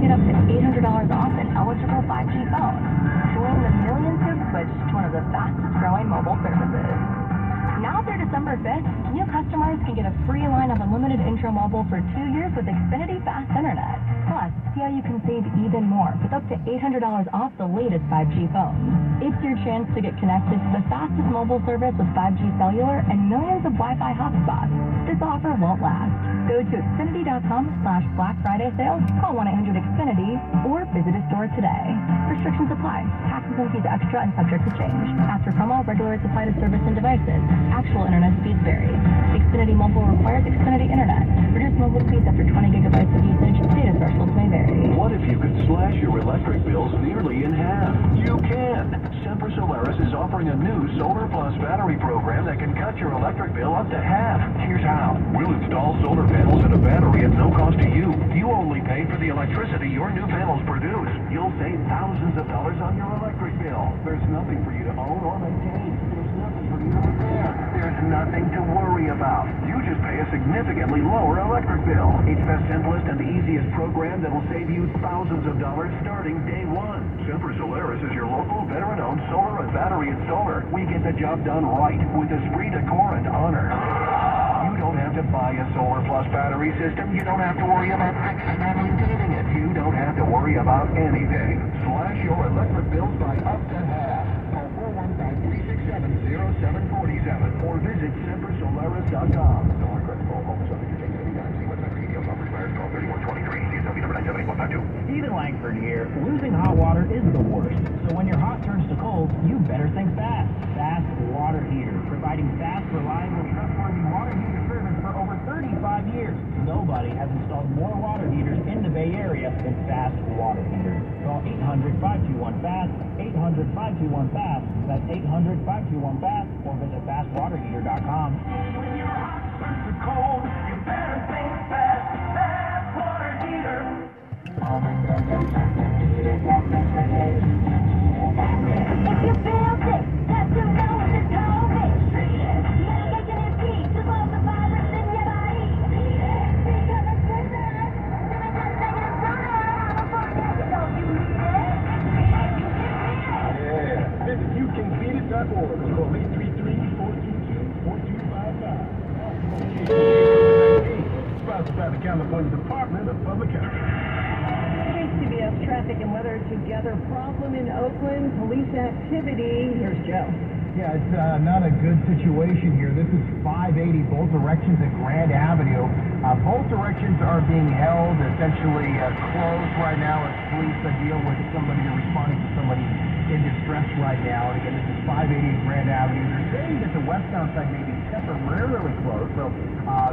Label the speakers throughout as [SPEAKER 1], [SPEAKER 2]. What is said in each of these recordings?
[SPEAKER 1] get up to $800 off an eligible 5G phone. Join the millions who've switched to one of the fastest growing mobile services. Now through December 5th, new customers can get a free line of unlimited intro mobile for 2 years with Xfinity Fast Internet. Plus, see how you can save even more with up to $800 off the latest 5G phones. It's your chance to get connected to the fastest mobile service with 5G cellular and millions of Wi-Fi hotspots. This offer won't last. Go to Xfinity.com/Black Friday sales, call 1-800-XFINITY, or visit a store today. Restrictions apply. Taxes and fees extra and subject to change. After promo, regular rates apply to service and devices. Actual internet speeds vary. Xfinity Mobile requires Xfinity Internet. Reduced mobile speeds after 20 gigabytes of usage. Data thresholds may vary.
[SPEAKER 2] What if you could slash your electric bills nearly in half? You can! Semper Solaris is offering a new Solar Plus battery program that can cut your electric bill up to half. Here's how. We'll install solar panels and a battery at no cost to you. You only pay for the electricity your new panels produce. You'll save thousands of dollars on your electric bill. There's nothing for you to own or maintain. There's nothing for you to repair. There's nothing to worry about. You just pay a significantly lower electric bill. It's the simplest and easiest program that'll save you thousands of dollars starting day one. Semper Solaris is your local veteran-owned solar and battery installer. We get the job done right with esprit de corps and honor. You don't have to buy a Solar Plus battery system. You don't have to worry about fixing and maintaining it. You don't have to worry about anything. Slash your electric bills by up to half. Call 415-367-0747 or visit SemperSolaris.com. No regrettable home subject to change at any time. See website for details. Offer expires 12/31/23. DSW number 978-152.
[SPEAKER 3] Stephen Langford here. Losing hot water is the worst. So when your hot turns to cold, you better think fast. Fast Water Heater, providing fast, reliable, trustworthy water heater service for over 35 years. Nobody has installed more water heaters in the Bay Area than Fast Water Heater. Call 800-521-FAST, 800-521-FAST. That's 800-521-FAST, or visit fastwaterheater.com.
[SPEAKER 2] When your hot turns to cold, you better think fast. Fast Water Heater.
[SPEAKER 4] If you feel sick, let them know it's COVID. Medication is key to slow the virus in your body. Because it's Christmas, and it's just like it's summer, California. So you need it.
[SPEAKER 2] Yeah, visit youcanbeatit.org or call 833-422-4255. Sponsored by the California Department of Public Health.
[SPEAKER 5] CBS traffic and weather together. Problem in Oakland, police activity. Here's Joe.
[SPEAKER 6] Yeah, it's not a good situation here. This is 580, both directions at Grand Avenue. Both directions are being held, essentially closed right now as police deal with somebody or responding to somebody in distress right now. And again, this is 580 at Grand Avenue. They're saying that the westbound side may be temporarily closed, so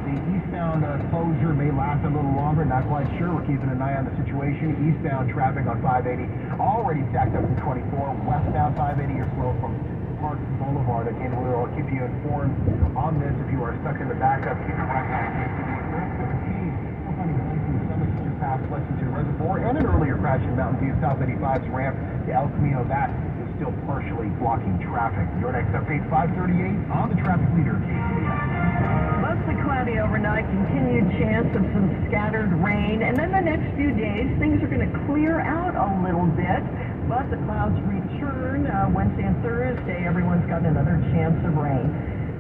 [SPEAKER 6] the eastbound closure may last a little longer. Not quite sure. We're keeping an eye on the situation. Eastbound traffic on 580 already stacked up to 24. Westbound 580, you're slow from Park Boulevard. Again, we'll keep you informed on this. If you are stuck in the backup, keep your back on 17. Still finding delays in the Summit just past Lexington Reservoir, and an earlier crash in Mountain View South 85's ramp to El Camino. That is still partially blocking traffic. Your next update, 538 on the traffic leader, KCBS.
[SPEAKER 5] Mostly cloudy overnight, continued chance of some scattered rain, and then the next few days things are going to clear out a little bit, but the clouds return Wednesday and Thursday. Everyone's got another chance of rain.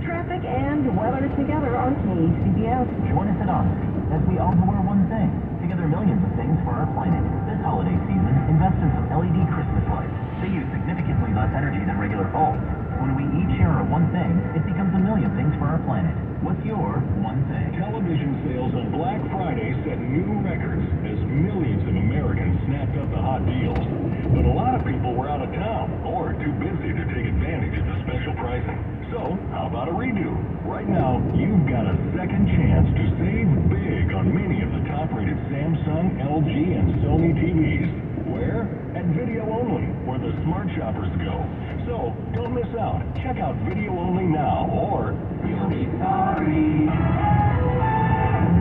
[SPEAKER 5] Traffic and weather together on KCBS.
[SPEAKER 3] Join us at Honesty as we all wear one thing. Together millions of things for our planet. This holiday season, invest in some LED Christmas lights. They use significantly less energy than regular bulbs. When we each share our one thing, it becomes a million things for our planet. What's your one thing?
[SPEAKER 2] Television sales on Black Friday set new records as millions of Americans snapped up the hot deals. But a lot of people were out of town or too busy to take advantage of the special pricing. So, how about a redo? Right now, you've got a second chance to save big on many of the top-rated Samsung, LG, and Sony TVs. Where? At Video Only, where the smart shoppers go. So, don't miss out. Check out Video Only now, or you'll be sorry.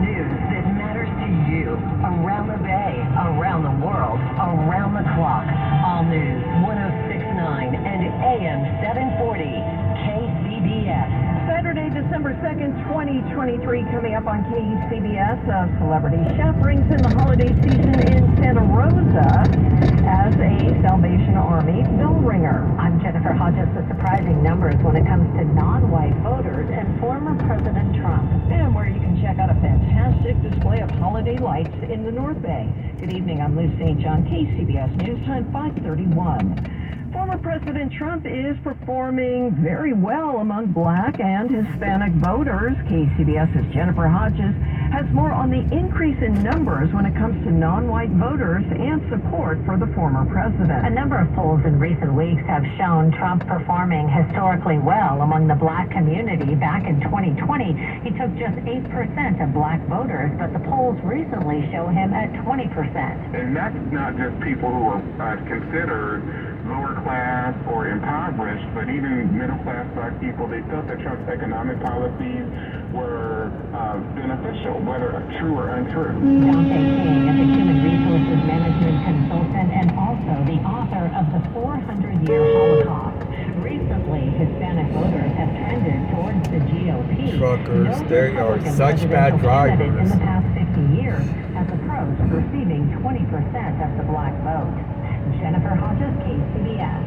[SPEAKER 5] News that matters to you. Around the Bay, around the world, around the clock. All news, 106.9 and AM 740, KCBS. Saturday, December 2nd, 2023, coming up on KCBS. A celebrity chef brings in the holiday season in Santa Rosa. Rosa as a Salvation Army bell ringer.
[SPEAKER 1] I'm Jennifer Hodges. The surprising numbers when it comes to non-white voters and former President Trump.
[SPEAKER 5] And where you can check out a fantastic display of holiday lights in the North Bay. Good evening, I'm Lou St. John, KCBS News Time 5:31. Former President Trump is performing very well among black and Hispanic voters. KCBS's Jennifer Hodges has more on the increase in numbers when it comes to non-white voters and support for the former president.
[SPEAKER 1] A number of polls in recent weeks have shown Trump performing historically well among the black community. Back in 2020, he took just 8% of black voters, but the polls recently show him at 20%.
[SPEAKER 7] And that's not just people who are considered lower class or impoverished, but even middle class black people. They felt that Trump's economic policies were beneficial, whether true or untrue.
[SPEAKER 1] Dante King is a human resources management consultant and also the author of The 400-Year Holocaust. Recently, Hispanic voters have trended towards the GOP.
[SPEAKER 8] Truckers,
[SPEAKER 1] No
[SPEAKER 8] they are
[SPEAKER 1] Republican
[SPEAKER 8] such bad
[SPEAKER 1] presidential candidate
[SPEAKER 8] drivers.
[SPEAKER 1] in the past 50 years has approached receiving 20% of the black vote. Jennifer Hodges, KCBS.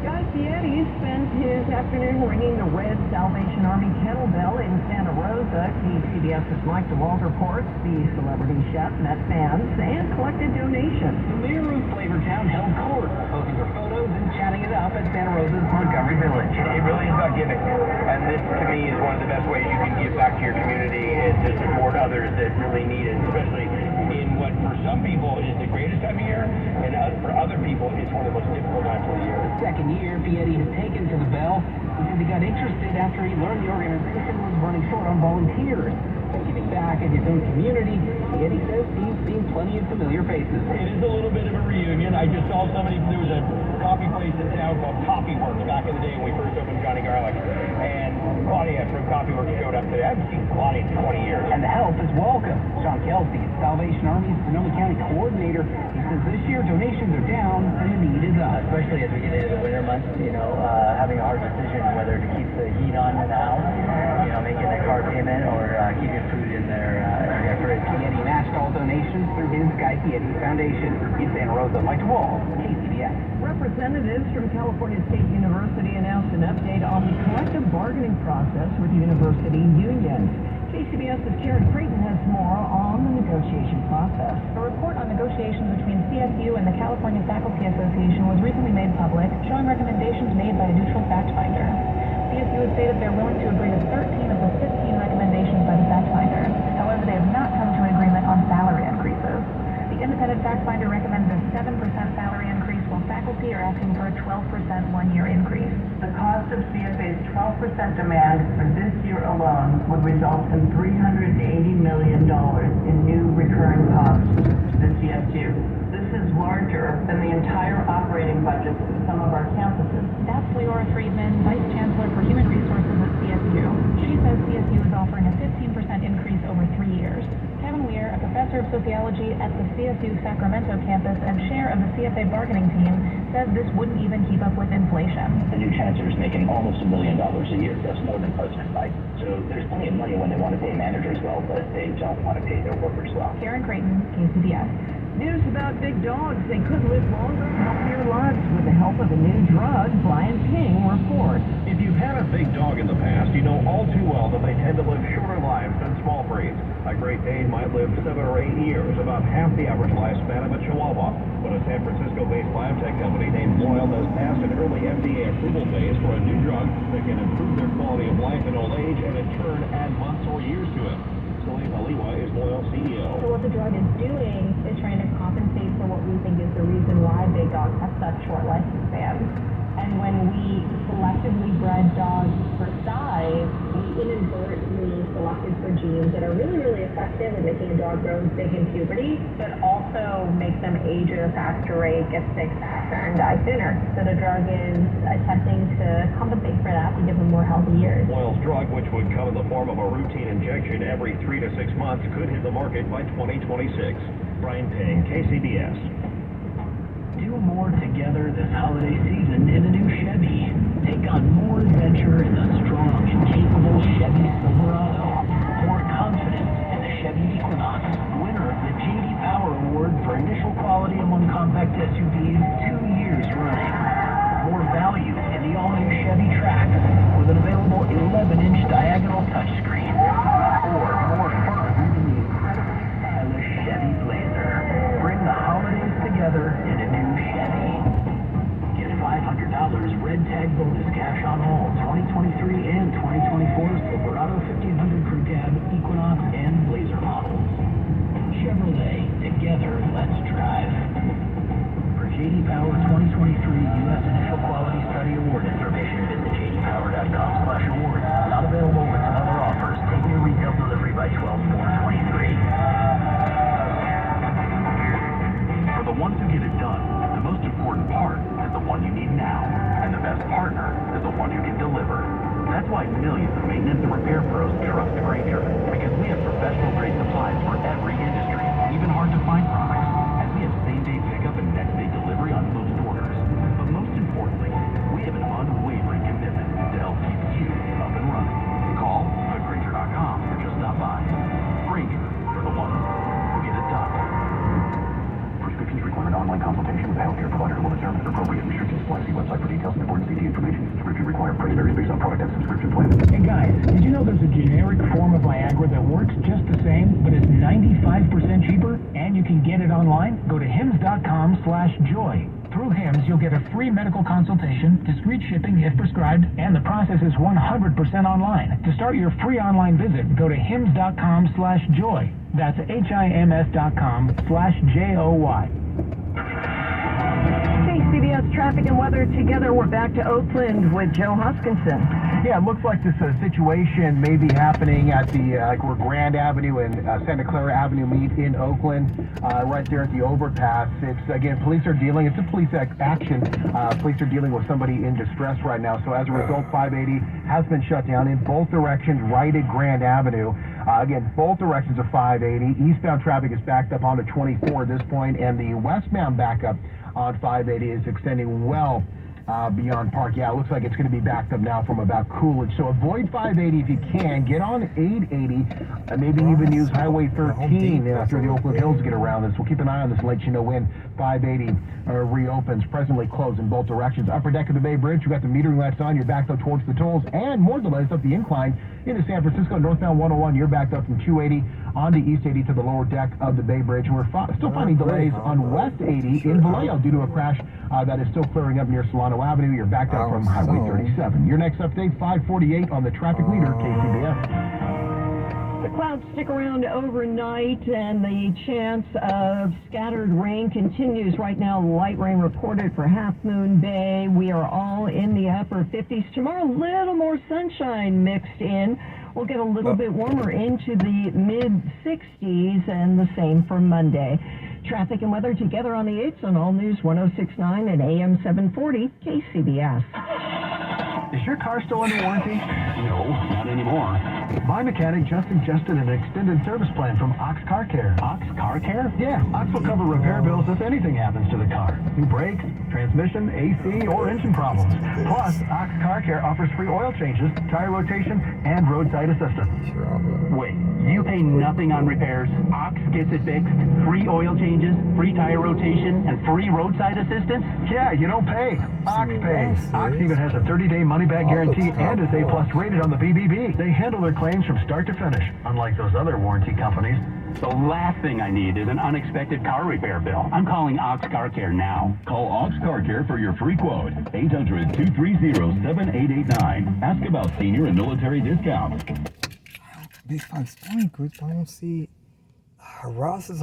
[SPEAKER 5] Guy Fieri spent his afternoon ringing the red Salvation Army kettlebell in Santa Rosa. KCBS's Mike DeWalt reports the celebrity chef met fans and collected donations.
[SPEAKER 3] The mayor of Flavortown held court, posing for photos and chatting it up at Santa Rosa's Montgomery Village.
[SPEAKER 9] It really is about giving, and this to me is one of the best ways you can give back to your community and to support others that really need it, especially in what for some people is the greatest time of year, and for other people it's one of the most difficult times of the year.
[SPEAKER 3] Second year Fieri has taken to the bell because he got interested after he learned the organization was running short on volunteers. Giving back in his own community, Fieri says he's seen plenty of familiar faces.
[SPEAKER 9] It is a little bit of a reunion. I just saw somebody, there was a coffee place in town called Coffee Works back in the day when we first opened Johnny Garlic, and Claudia from Coffee Works showed up today. I haven't seen Claudia in 20 years.
[SPEAKER 3] And the help is welcome. John Kelsey, Salvation Army's Sonoma County coordinator, he says this year donations are down and the need is up.
[SPEAKER 10] Especially as we get into the winter months, having a hard decision whether to keep the heat on in the house, making a car payment or keeping food in their fridge.
[SPEAKER 3] Fieri matched all donations through his Guy Fieri Foundation in Santa Rosa. Mike DeWalt, KCBS.
[SPEAKER 5] Representatives from California State University announced an update on the collective bargaining process with university unions. KCBS's Karen Creighton has more on the negotiation process.
[SPEAKER 1] A report on negotiations between CSU and the California Faculty Association was recently made public, showing recommendations made by a neutral fact finder. CSU has stated they're willing to agree to 13 of the 15 recommendations by the fact finder. However, they have not come to an agreement on salary increases. The independent fact finder recommended a 7% salary increase, while faculty are asking for a 12% one-year increase.
[SPEAKER 11] The cost of CFA's 12% demand for this year alone would result in $380 million in new recurring costs to the CSU. This is larger than the entire operating budget of some of our campuses.
[SPEAKER 1] That's Leora Friedman, Vice Chancellor for Human Resources at CSU. She says CSU is offering a 15% increase over 3 years. Kevin Weir, a professor of sociology at the CSU Sacramento campus and chair of the CFA bargaining team, says this wouldn't even keep up with inflation.
[SPEAKER 10] The new chancellor is making almost $1 million a year. That's more than President Biden. So there's plenty of money when they want to pay managers well, but they don't want to pay their workers well.
[SPEAKER 1] Karen Creighton, KCBS.
[SPEAKER 5] News about big dogs. They could live longer, healthier lives with the help of a new drug. Brian King reports.
[SPEAKER 2] If you've had a big dog in the past, you know all too well that they tend to live shorter lives than small breeds. A Great Dane might live 7 or 8 years, about half the average lifespan of a Chihuahua. But a San Francisco-based biotech company named Loyal has passed an early FDA approval phase for a new drug that can improve their quality of life in old age and in turn add months or years to it. Salim Aliwa is Loyal CEO.
[SPEAKER 1] So what the drug is doing is trying to compensate for what we think is the reason why big dogs have such short lifespans. And when we selectively bred dogs for size, we inadvertently selected for genes that are really, really effective at making a dog grow big in puberty, but also make them age at a faster rate, get sick faster, and die sooner. So the drug is attempting to compensate for that to give them more healthy years.
[SPEAKER 2] Loyal's drug, which would come in the form of a routine injection every 3 to 6 months, could hit the market by 2026. Brian Payne, KCBS.
[SPEAKER 3] Do more together this holiday season in the new Chevy. Take on more adventure in the strong and capable Chevy Silverado. More confidence in the Chevy Equinox. Winner of the J.D. Power Award for initial quality among compact SUVs 2 years running. More value in the all-new Chevy Trax with an available 11-inch diagonal touchscreen. Or more fun in the incredibly stylish Chevy Blazer. Bring the holidays together in a new Chevy. Get $500 red tag bonus cash on all 2023 and 2024 Silverado 1500 Crew Cab, Equinox, and Blazer models. Chevrolet, together, let's drive. For J.D. Power 2023 U.S. Initial Quality Study Award information, visit jdpower.com/awards. Not available with some other offers. Take your retail delivery by 12/4/23.
[SPEAKER 2] For the ones who get it done, the most important part is the one you need now. And the best partner is the one who can deliver. That's why millions of maintenance and repair pros trust Grainger. Because we have professional-grade supplies for every industry, even hard-to-find products. And we have same-day pickup and next-day delivery on most orders. But most importantly, we have an unwavering commitment to help keep you up and running. Call Grainger.com or just stop by. Grainger, for the ones who get it done. Prescriptions require an online consultation with a healthcare provider who will determine if appropriate restrictions apply. See website for details and important CT information. Subscription required. Price varies based on product and subscription plan.
[SPEAKER 3] Hey guys, did you know there's a generic form of Viagra that works just the same, but is 95% cheaper? And you can get it online? Go to hims.com/joy. Through Hims, you'll get a free medical consultation, discreet shipping if prescribed, and the process is 100% online. To start your free online visit, go to hims.com/joy. That's HIMS.com/JOY.
[SPEAKER 5] CBS Traffic and Weather together. We're back to Oakland with Joe Hughson.
[SPEAKER 6] Yeah, it looks like this situation may be happening at the where Grand Avenue and Santa Clara Avenue meet in Oakland, right there at the overpass. It's again, police are dealing. It's a police action. Police are dealing with somebody in distress right now. So as a result, 580 has been shut down in both directions, right at Grand Avenue. Again, both directions of 580. Eastbound traffic is backed up onto 24 at this point, and the westbound backup on 580 is extending well beyond Park. Yeah, it looks like it's going to be backed up now from about Coolidge. So avoid 580 if you can. Get on 880. Maybe even use Highway 13 through the Oakland Hills to get around this. We'll keep an eye on this and let you know when 580 reopens. Presently closed in both directions. Upper deck of the Bay Bridge, you've got the metering lights on. You're backed up towards the tolls, and more delays up the incline into San Francisco. Northbound 101, you're backed up from 280 onto East 80 to the lower deck of the Bay Bridge. And we're still finding delays on West 80 in Vallejo due to a crash that is still clearing up near Solano Avenue. You're backed up from Highway 37. Your next update, 548 on the traffic leader, KCBS.
[SPEAKER 5] The clouds stick around overnight, and the chance of scattered rain continues. Right now, light rain reported for Half Moon Bay. We are all in the upper 50s. Tomorrow, a little more sunshine mixed in. We'll get a little bit warmer into the mid-60s, and the same for Monday. Traffic and weather together on the 8s on All News 106.9 and AM 740 KCBS.
[SPEAKER 6] Is your car still under warranty?
[SPEAKER 2] No, not anymore.
[SPEAKER 6] My mechanic just suggested an extended service plan from Ox Car Care.
[SPEAKER 2] Ox Car Care?
[SPEAKER 6] Yeah, Ox will cover repair bills if anything happens to the car. New brakes, transmission, AC, or engine problems. Plus, Ox Car Care offers free oil changes, tire rotation, and roadside assistance.
[SPEAKER 9] Wait, you pay nothing on repairs? Ox gets it fixed? Free oil changes, free tire rotation, and free roadside assistance?
[SPEAKER 6] Yeah, you don't pay. Ox pays. Ox even has a 30-day money-back guarantee and is A+ rated on the BBB. They handle their claims from start to finish, unlike those other warranty companies.
[SPEAKER 9] The last thing I need is an unexpected car repair bill. I'm calling Ox Car Care now.
[SPEAKER 8] Call Ox Car Care for your free quote. 800-230-7889. Ask about senior and military discounts.
[SPEAKER 12] This one's going good, but I don't see Ross is